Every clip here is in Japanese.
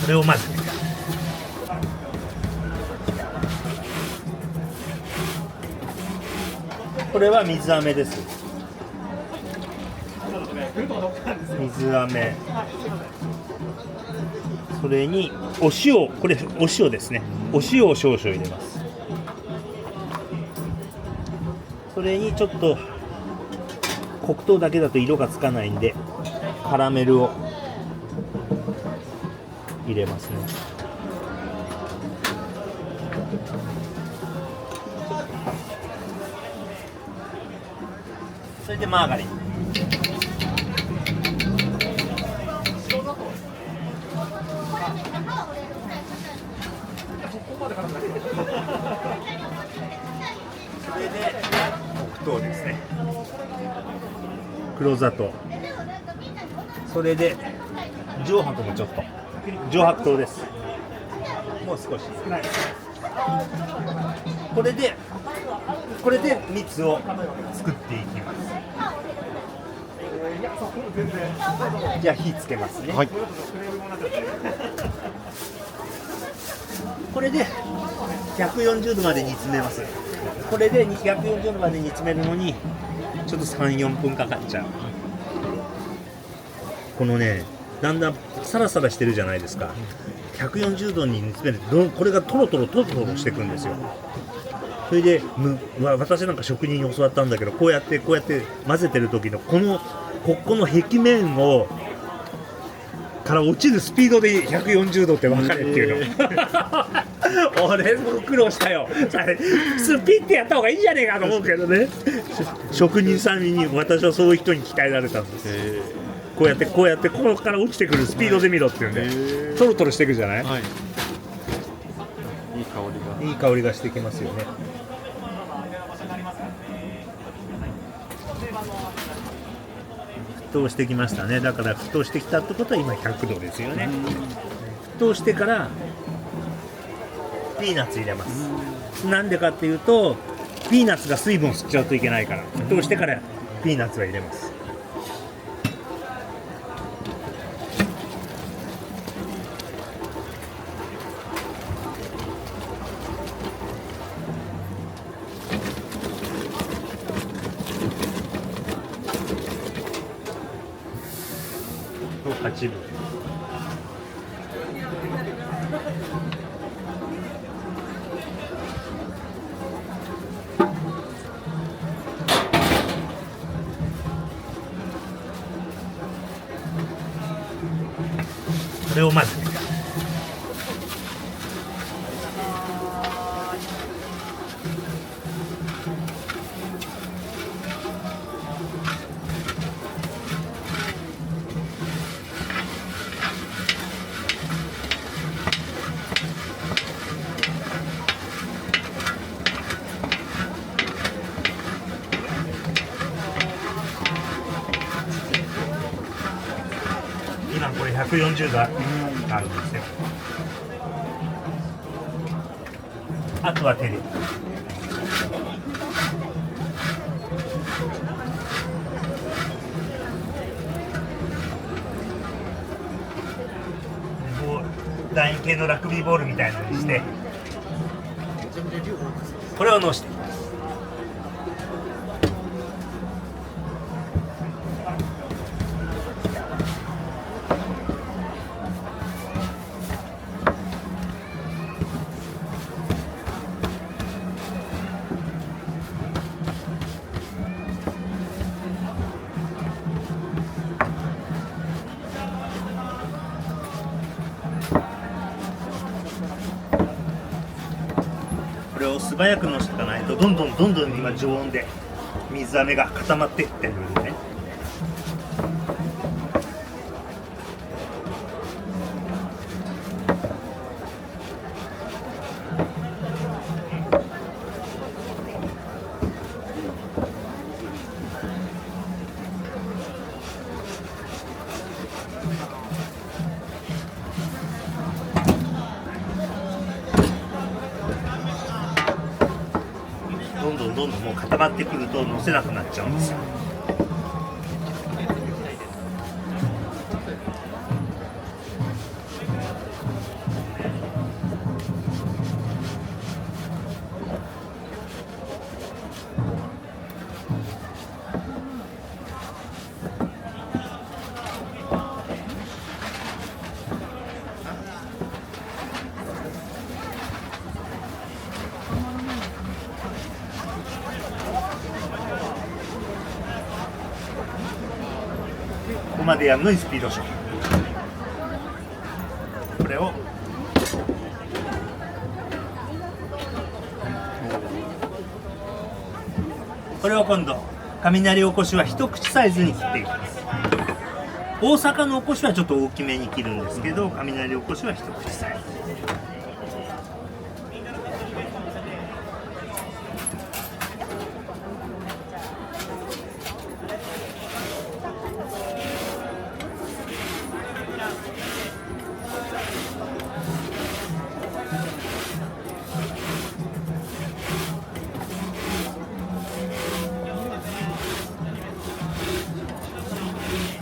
それをまずこれは水飴です。水飴、それにお塩、これお塩ですね。お塩を少々入れます。それにちょっと黒糖だけだと色がつかないんでカラメルを入れますね。それでマーガリン、それで黒糖ですね。黒砂糖、それで上白もちょっと、上白糖です。もう少し少ないです。これで蜜を作っていきます。じゃあ火つけますね。はい。これで140度まで煮詰めます。これで140度まで煮詰めるのにちょっと3、4分かかっちゃう。このね、だんだんサラサラしてるじゃないですか。140度に煮詰めるとこれがトロトロしていくんですよ。それで私なんか職人に教わったんだけど、こうやって混ぜてる時のここの壁面をから落ちるスピードで140度って分かれっていうの俺も苦労したよ。普通ピッてやった方がいいんじゃねえかと思うけどね。職人さんに私はそういう人に鍛えられたんです。こうやってここから落ちてくるスピードで見ろっていうんで、トロトロしていくじゃない、はい、いい香りがしてきますよね。沸騰してきましたね。だから沸騰してきたってことは今100度ですよね。沸騰してからピーナッツ入れます。なんでかっていうとピーナッツが水分を吸っちゃうといけないから、沸騰してからピーナッツは入れます。8分。これをまず今これ140度あるんですよ。あとは手で楕円形のラグビーボールみたいなのにしてこれをのしてこれを素早くのしていかないとどんどん今常温で水飴が固まっていってるんでね。どんどんもう固まってくると乗せなくなっちゃうんですよ。までやるのにスピード勝負。これを今度雷おこしは一口サイズに切っていきます。大阪のおこしはちょっと大きめに切るんですけど、雷おこしは一口サイズ。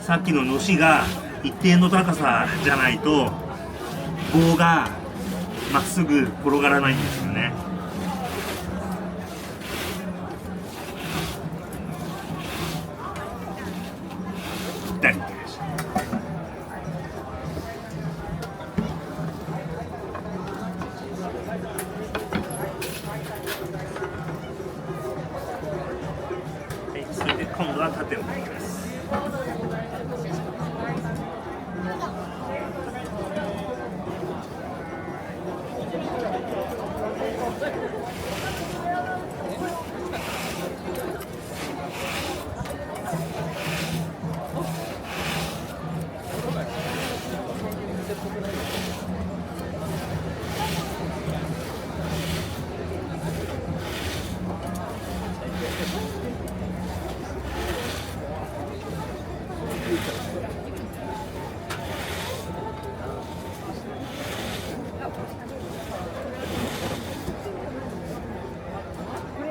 さっきののしが一定の高さじゃないと棒がまっすぐ転がらないんですよね。ぴったりいってました。はい、それで今度は縦を切ります。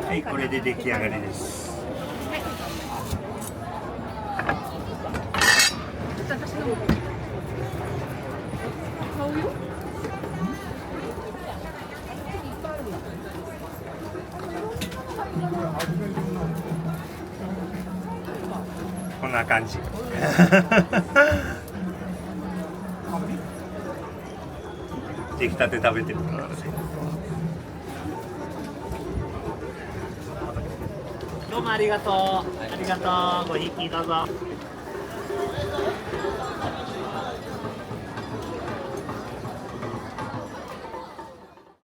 はい、これで出来上がりです。こんな感じ。出来たて食べてみてください。どうもありがとう。ありがとう。ごひいきどうぞ。